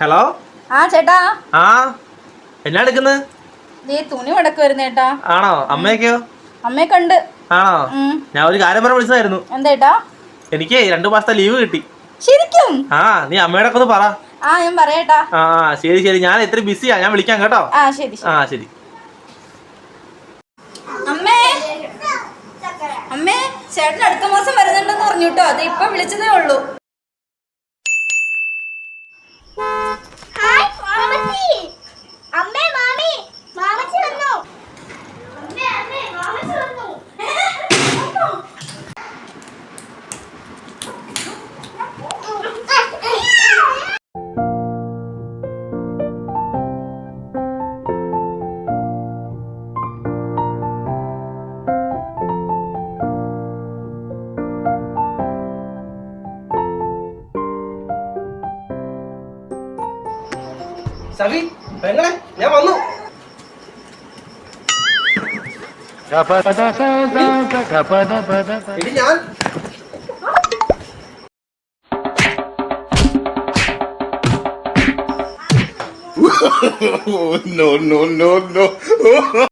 Hello. ആ ചേട്ടാ. ആ എന്നാ എടുക്കുന്നത്? നീ തുണി മടക്ക് വരുന്നേട്ടാ. ആണോ? അമ്മയൊക്കെയോ? അമ്മയൊക്കെ ഉണ്ട്. ആണോ? ഞാൻ ഒരു കാര്യം പറഞ്ഞ വിളിച്ചതായിരുന്നു. എന്തേട്ടാ? എനിക്ക് 2 മാസത്തെ ലീവ് കിട്ടി. ശരിക്കും? ആ നീ അമ്മയുടെ ഒക്കെ ഒന്ന് പറ. ആ ഞാൻ പറയട്ടാ. ആ ശരി ശരി, ഞാൻ ഇത്ര ബിസിയാ, ഞാൻ വിളിക്കാം കേട്ടോ. ആ ശരി. ആ ശരി. അമ്മേ അമ്മേ, ചേട്ടൻ അടുത്ത മാസം വരുന്നുണ്ടെന്ന് പറഞ്ഞു കേട്ടോ. അത് ഇപ്പൊ വിളിച്ചതേ ഉള്ളൂ. സവി, പെങ്ങളെ, ഞാൻ വന്നു. ഇത് ഞാൻ no, no, no, no.